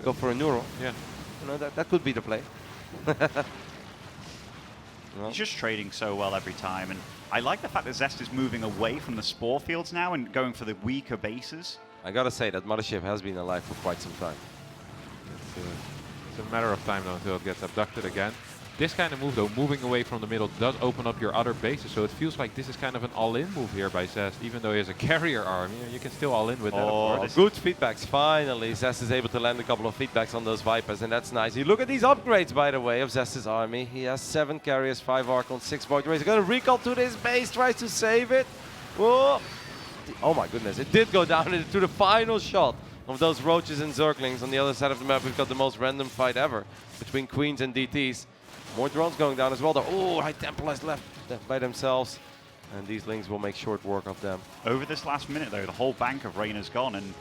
Speaker 2: go for a neural.
Speaker 3: Yeah.
Speaker 2: You know, that could be the play. Well,
Speaker 1: He's just trading so well every time, and I like the fact that Zest is moving away from the spore fields now and going for the weaker bases.
Speaker 2: I gotta say that mothership has been alive for quite some time.
Speaker 3: It's a matter of time though until it gets abducted again. This kind of move though, moving away from the middle, does open up your other bases, so it feels like this is kind of an all-in move here by Zest. Even though he has a carrier army, you can still all-in with that, of course.
Speaker 2: Good feedbacks. Finally, Zest is able to land a couple of feedbacks on those Vipers, and that's nice. You look at these upgrades, by the way, of Zest's army. He has 7 carriers, 5 Archons, 6 Void Rays. He's going to recall to this base, tries to save it. Whoa. Oh my goodness, it did go down into the final shot of those Roaches and Zerglings. On the other side of the map, we've got the most random fight ever between Queens and DTs. More drones going down as well. Oh, High Templars left by themselves. And these Lings will make short work of them.
Speaker 1: Over this last minute, though, the whole bank of Reynor's gone, and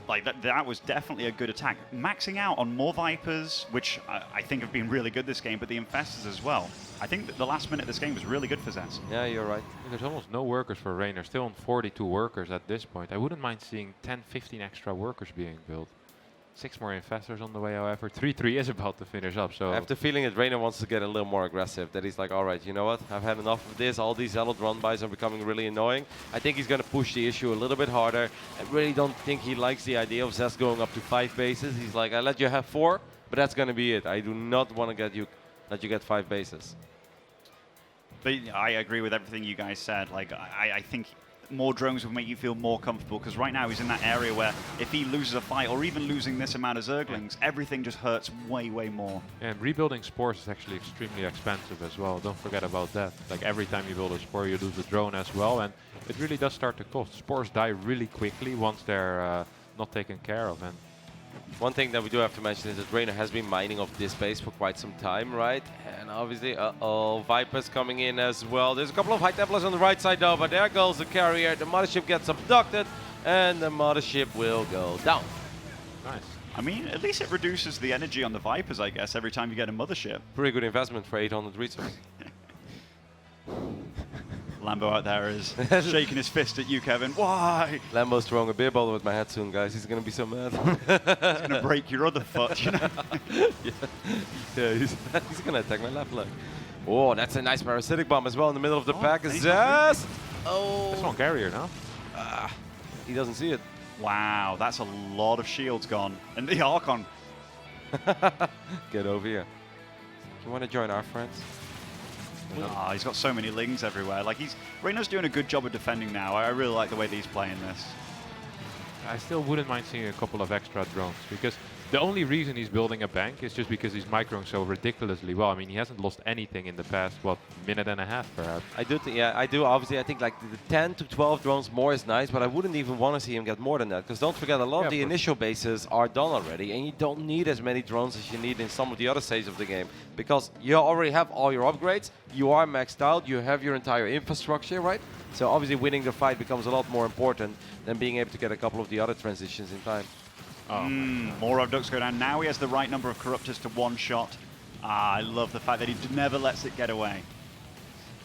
Speaker 1: like that was definitely a good attack. Maxing out on more Vipers, which I think have been really good this game, but the Infestors as well. I think that the last minute of this game was really good for Zest.
Speaker 2: Yeah, you're right.
Speaker 3: There's almost no workers for Reynor, still on 42 workers at this point. I wouldn't mind seeing 10, 15 extra workers being built. 6 more infestors on the way, however. 3-3 is about to finish up, so...
Speaker 2: I have the feeling that Reynor wants to get a little more aggressive. That he's like, all right, you know what? I've had enough of this. All these Zealot run-bys are becoming really annoying. I think he's going to push the issue a little bit harder. I really don't think he likes the idea of Zest going up to 5 bases. He's like, I let you have 4, but that's going to be it. I do not want to let you get 5 bases.
Speaker 1: But I agree with everything you guys said. Like, I think more drones will make you feel more comfortable, because right now he's in that area where if he loses a fight or even losing this amount of Zerglings, everything just hurts way more.
Speaker 3: And rebuilding spores is actually extremely expensive as well. Don't forget about that. Like every time you build a spore, you lose a drone as well, and it really does start to cost. Spores die really quickly once they're not taken care of, and
Speaker 2: One thing that we do have to mention is that Reynor has been mining off this base for quite some time, right? And obviously, Vipers coming in as well. There's a couple of High Templars on the right side though, but there goes the carrier. The mothership gets abducted, and the mothership will go down.
Speaker 3: Nice.
Speaker 1: I mean, at least it reduces the energy on the Vipers, I guess, every time you get a mothership.
Speaker 2: Pretty good investment for 800 resources.
Speaker 1: Lambo out there is shaking his fist at you, Kevin. Why?
Speaker 2: Lambo's throwing a beer bottle with my head soon, guys. He's gonna be so mad.
Speaker 1: It's going to break your other foot, you know?
Speaker 2: Yeah, he's gonna attack my left leg. Oh, that's a nice parasitic bomb as well in the middle of the pack. Zest! Oh!
Speaker 3: That's one carrier now.
Speaker 2: He doesn't see it.
Speaker 1: Wow, that's a lot of shields gone. And the Archon.
Speaker 2: Get over here. You want to join our friends?
Speaker 1: Oh, he's got so many lings everywhere. Like Reynor's doing a good job of defending now. I really like the way that he's playing this.
Speaker 3: I still wouldn't mind seeing a couple of extra drones, because the only reason he's building a bank is just because he's microing so ridiculously well. I mean, he hasn't lost anything in the past, what, minute and a half perhaps.
Speaker 2: I do think, yeah, I do. Obviously, I think like the 10 to 12 drones more is nice, but I wouldn't even want to see him get more than that. Because don't forget, a lot of the initial bases are done already, and you don't need as many drones as you need in some of the other stages of the game. Because you already have all your upgrades, you are maxed out, you have your entire infrastructure, right? So obviously winning the fight becomes a lot more important than being able to get a couple of the other transitions in time.
Speaker 1: More abducts go down. Now he has the right number of corruptors to one-shot. I love the fact that he never lets it get away.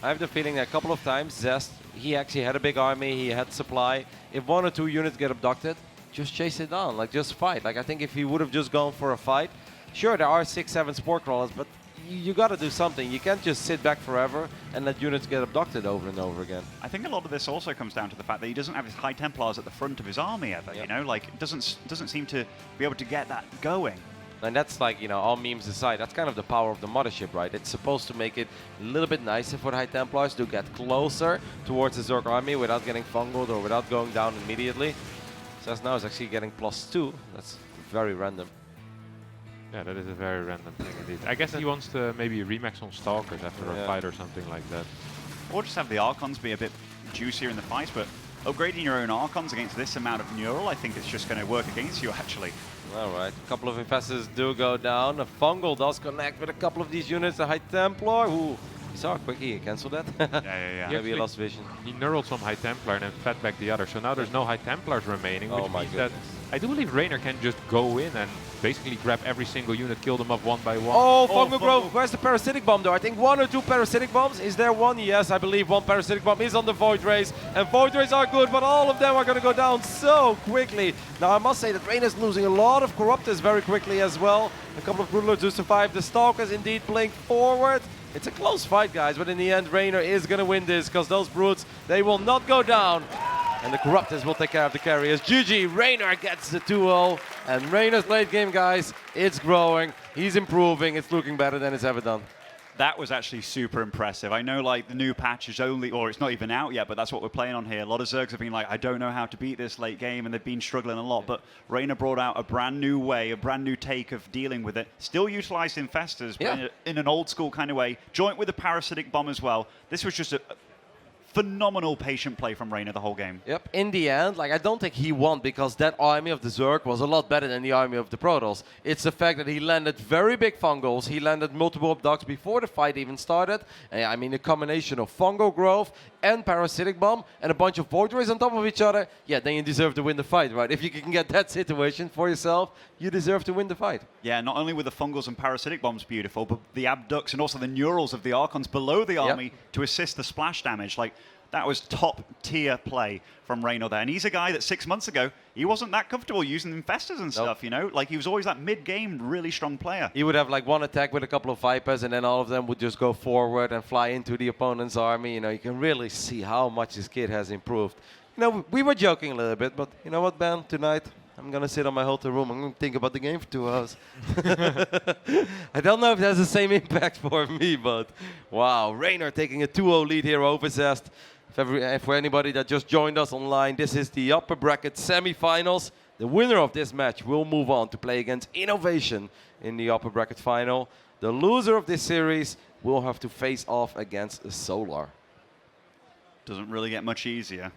Speaker 2: I have the feeling that a couple of times Zest, he actually had a big army, he had supply. If 1 or 2 units get abducted, just chase it down, like just fight. Like I think if he would have just gone for a fight, sure there are 6, 7 spore crawlers, but you got to do something. You can't just sit back forever and let units get abducted over and over again.
Speaker 1: I think a lot of this also comes down to the fact that he doesn't have his High Templars at the front of his army ever, you know? Like, it doesn't seem to be able to get that going.
Speaker 2: And that's like, you know, all memes aside, that's kind of the power of the mothership, right? It's supposed to make it a little bit nicer for the High Templars to get closer towards the Zerg army without getting fungled or without going down immediately. So now is actually getting +2. That's very random.
Speaker 3: Yeah, that is a very random thing indeed. I guess he wants to maybe remax on Stalkers after a fight or something like that.
Speaker 1: Or just have the Archons be a bit juicier in the fight, but upgrading your own Archons against this amount of Neural, I think it's just going to work against you, actually.
Speaker 2: All right, a couple of infestors do go down. A fungal does connect with a couple of these units. The High Templar, ooh, you saw how quick he canceled that?
Speaker 1: Yeah.
Speaker 2: Maybe he lost vision.
Speaker 3: He neural some High Templar and then fed back the other. So now there's no High Templars remaining, which means that I do believe Reynor can just go in and basically grab every single unit, kill them off one by one.
Speaker 2: Oh, Fungal Grove, where's the parasitic bomb though? I think 1 or 2 parasitic bombs. Is there one? Yes, I believe 1 parasitic bomb is on the Void Rays. And Void Rays are good, but all of them are going to go down so quickly. Now I must say that Reynor's losing a lot of Corruptors very quickly as well. A couple of Broodlords do survive. The Stalkers indeed blink forward. It's a close fight, guys, but in the end, Reynor is going to win this because those Broods, they will not go down. And the Corruptors will take care of the carriers. GG, Reynor gets the 2-0. And Reynor's late game, guys, it's growing. He's improving. It's looking better than it's ever done.
Speaker 1: That was actually super impressive. I know, like, the new patch is only, or it's not even out yet, but that's what we're playing on here. A lot of Zergs have been like, I don't know how to beat this late game, and they've been struggling a lot. But Reynor brought out a brand new way, a brand new take of dealing with it. Still utilized Infestors, but in an old school kind of way. Joint with a Parasitic Bomb as well. This was just a phenomenal patient play from Reynor the whole game.
Speaker 2: Yep, in the end, like I don't think he won because that army of the Zerg was a lot better than the army of the Protoss. It's the fact that he landed very big fungals, he landed multiple abducts before the fight even started. I mean, a combination of fungal growth and parasitic bomb and a bunch of Void Rays on top of each other, yeah, then you deserve to win the fight, right? If you can get that situation for yourself, you deserve to win the fight.
Speaker 1: Yeah, not only were the fungals and parasitic bombs beautiful, but the abducts and also the neurals of the Archons below the army to assist the splash damage. Like, that was top tier play from Reynor there. And he's a guy that 6 months ago, he wasn't that comfortable using Infestors and stuff, you know? Like, he was always that mid-game, really strong player.
Speaker 2: He would have like one attack with a couple of Vipers and then all of them would just go forward and fly into the opponent's army. You know, you can really see how much this kid has improved. You know, we were joking a little bit, but you know what, Ben? Tonight, I'm going to sit on my hotel room. I'm going to think about the game for 2 hours. I don't know if it has the same impact for me, but wow. Reynor taking a 2-0 lead here over Zest. For anybody that just joined us online, this is the upper bracket semi-finals. The winner of this match will move on to play against Innovation in the upper bracket final. The loser of this series will have to face off against Solar.
Speaker 1: Doesn't really get much easier.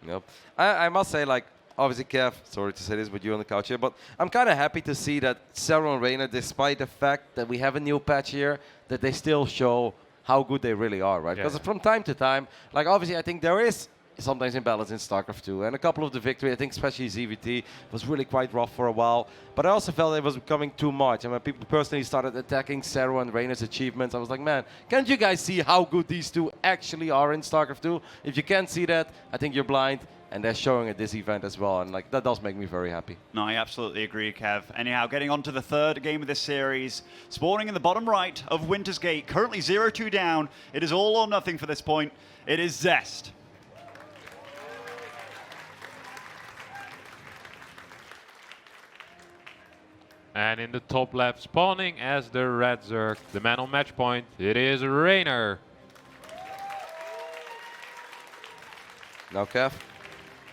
Speaker 2: Yep. I must say, like, obviously, Kev, sorry to say this, but you're on the couch here, but I'm kind of happy to see that Sarah and Reynor, despite the fact that we have a new patch here, that they still show how good they really are, right? Because from time to time, like obviously I think there is sometimes imbalance in StarCraft 2, and a couple of the victory, I think especially ZVT, was really quite rough for a while, but I also felt it was becoming too much, and when people personally started attacking Sarah and Reynor's achievements, I was like, man, can't you guys see how good these two actually are in StarCraft 2? If you can't see that, I think you're blind, and they're showing at this event as well, and like that does make me very happy.
Speaker 1: No, I absolutely agree, Kev. Anyhow, getting on to the third game of this series, spawning in the bottom right of Winter's Gate, currently 0-2 down. It is all or nothing for this point. It is Zest.
Speaker 3: And in the top left, spawning as the red Zerg, the man on match point, it is Reynor.
Speaker 2: Now, Kev,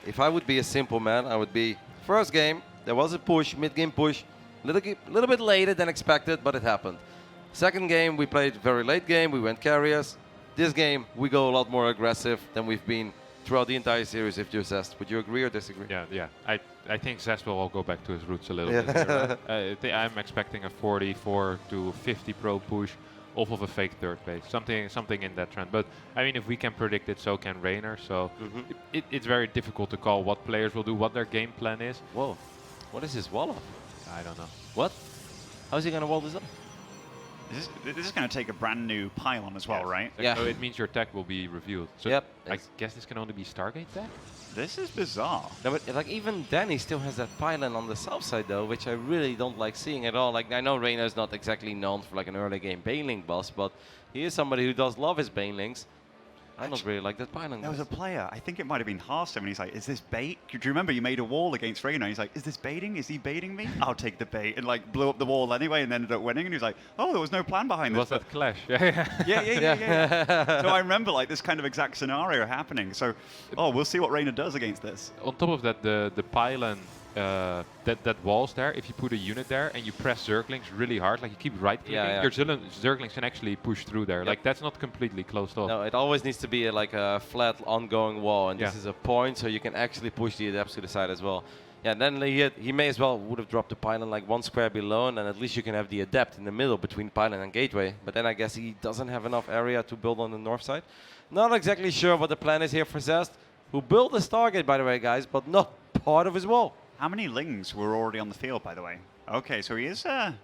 Speaker 2: if I would be a simple man, I would be, first game, there was a push, mid-game push, little bit later than expected, but it happened. Second game, we played very late game, we went carriers. This game, we go a lot more aggressive than we've been throughout the entire series, if you're Zest. Would you agree or disagree?
Speaker 3: Yeah. I think Zest will all go back to his roots a little bit. Here, right? I'm expecting a 44 to 50 pro push off of a fake third base, something in that trend. But I mean, if we can predict it, so can Reynor. So it's very difficult to call what players will do, what their game plan is.
Speaker 2: Whoa, what is his wall up?
Speaker 3: I don't know.
Speaker 2: What? How is he gonna wall this up?
Speaker 1: This is going to take a brand new pylon as well, right?
Speaker 2: Yeah.
Speaker 3: So it means your tech will be revealed. So
Speaker 2: Yep.
Speaker 3: I guess this can only be Stargate tech?
Speaker 1: This is bizarre.
Speaker 2: No, but like even Danny still has that pylon on the south side though, which I really don't like seeing at all. Like I know Reynor is not exactly known for like an early game Baneling boss, but he is somebody who does love his Banelings. I don't really like that pylon.
Speaker 1: There was a player, I think it might have been Hearthstone, and he's like, is this bait? Do you remember you made a wall against Reynor? He's like, is this baiting? Is he baiting me? I'll take the bait. And like blew up the wall anyway and ended up winning. And he was like, oh, there was no plan behind this.
Speaker 3: Was that Clash? Yeah.
Speaker 1: Yeah. So I remember like this kind of exact scenario happening. So, we'll see what Reynor does against this.
Speaker 3: On top of that, the pylon, that wall's there, if you put a unit there and you press Zerglings really hard, like you keep right-clicking, your Zerglings can actually push through there.
Speaker 2: Yep.
Speaker 3: Like that's not completely closed off.
Speaker 2: No, it always needs to be like a flat, ongoing wall, and this is a point, so you can actually push the adepts to the side as well. Yeah, and then he may as well would have dropped the pylon like one square below, and then at least you can have the adept in the middle between pylon and gateway. But then I guess he doesn't have enough area to build on the north side. Not exactly sure what the plan is here for Zest, who built the Stargate, by the way, guys, but not part of his wall.
Speaker 1: How many Lings were already on the field, by the way? Okay, so he is...
Speaker 2: I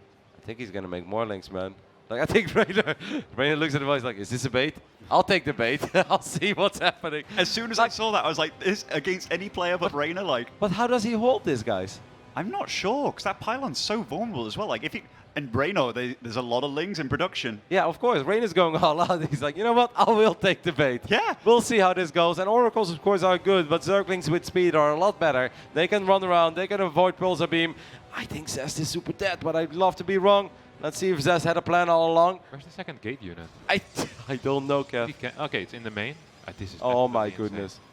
Speaker 2: think he's going to make more links, man. Like, I think Reynor looks at the voice like, is this a bait? I'll take the bait. I'll see what's happening.
Speaker 1: As soon as I saw that, I was like, this against any player but Reynor, like...
Speaker 2: But how does he hold this, guys?
Speaker 1: I'm not sure, because that pylon's so vulnerable as well. Like, if he... And Reynor, there's a lot of Lings in production.
Speaker 2: Yeah, of course. Reynor's going all out. He's like, you know what? I will take the bait.
Speaker 1: Yeah.
Speaker 2: We'll see how this goes. And Oracles, of course, are good, but Zerglings with speed are a lot better. They can run around. They can avoid Pulsar Beam. I think Zest is super dead, but I'd love to be wrong. Let's see if Zest had a plan all along.
Speaker 3: Where's the second gate unit?
Speaker 2: I don't know, Kev.
Speaker 3: Okay, it's in the main. This is
Speaker 2: Oh my
Speaker 3: absolutely
Speaker 2: goodness.
Speaker 3: insane.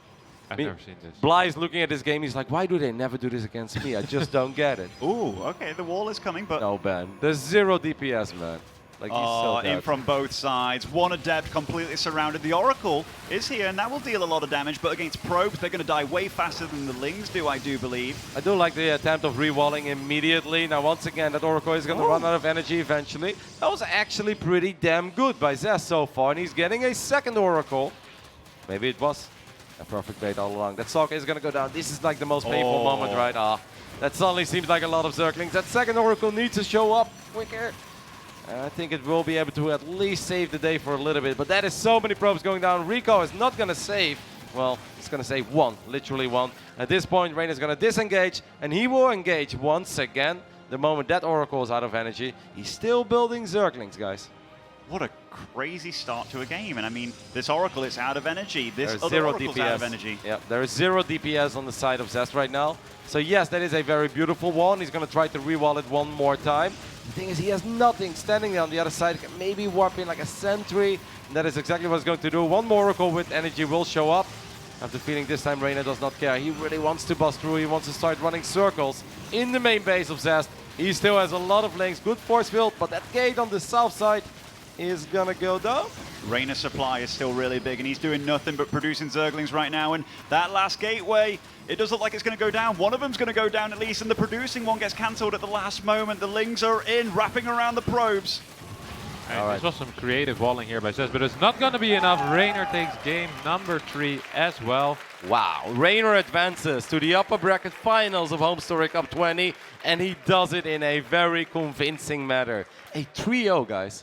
Speaker 3: I've never seen this.
Speaker 2: Bly is looking at this game. He's like, why do they never do this against me? I just don't get it.
Speaker 1: Ooh, okay, the wall is coming, but...
Speaker 2: No, Ben. There's 0 DPS, man. Like, he's so dead.
Speaker 1: In from both sides. One adept completely surrounded. The Oracle is here, and that will deal a lot of damage, but against probes, they're going to die way faster than the Lings do, I do believe.
Speaker 2: I do like the attempt of rewalling immediately. Now, once again, that Oracle is going to run out of energy eventually. That was actually pretty damn good by Zest so far, and he's getting a second Oracle. Maybe it was a perfect bait all along. That Stalker is going to go down. This is like the most painful moment, right? That suddenly seems like a lot of Zerglings. That second Oracle needs to show up quicker. And I think it will be able to at least save the day for a little bit. But that is so many probes going down. Rico is not going to save. Well, it's going to save one, literally one. At this point, Reynor is going to disengage. And he will engage once again. The moment that Oracle is out of energy. He's still building Zerglings, guys.
Speaker 1: What a crazy start to a game. And I mean, this Oracle is out of energy. This
Speaker 2: There's
Speaker 1: other
Speaker 2: 0
Speaker 1: Oracle's
Speaker 2: DPS.
Speaker 1: out of energy.
Speaker 2: Yeah, there is 0 DPS on the side of Zest right now. So yes, that is a very beautiful one. He's going to try to re-wall it one more time. The thing is, he has nothing standing there on the other side. Maybe warp in like a sentry. And that is exactly what he's going to do. One more Oracle with energy will show up. I have the feeling this time Reynor does not care. He really wants to bust through. He wants to start running circles in the main base of Zest. He still has a lot of links. Good force field, but that gate on the south side is gonna go down.
Speaker 1: Reynor's supply is still really big, and he's doing nothing but producing Zerglings right now. And that last gateway, it does look like it's going to go down. One of them's going to go down at least, and the producing one gets cancelled at the last moment. The Lings are in, wrapping around the probes.
Speaker 3: This was some creative walling here by Zest, but it's not going to be enough. Reynor takes game number 3 as well.
Speaker 2: Wow, Reynor advances to the upper bracket finals of Homestory Cup 20, and he does it in a very convincing manner. A 3-0, guys.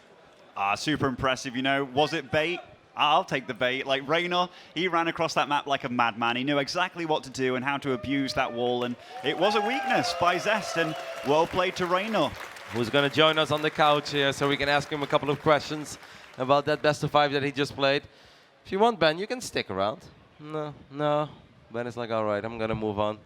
Speaker 1: Super impressive, you know. Was it bait? I'll take the bait. Like Reynor, he ran across that map like a madman. He knew exactly what to do and how to abuse that wall, and it was a weakness by Zest, and well played to Reynor.
Speaker 2: Who's going to join us on the couch here so we can ask him a couple of questions about that best of 5 that he just played. If you want, Ben, you can stick around. No. Ben is like, all right, I'm going to move on.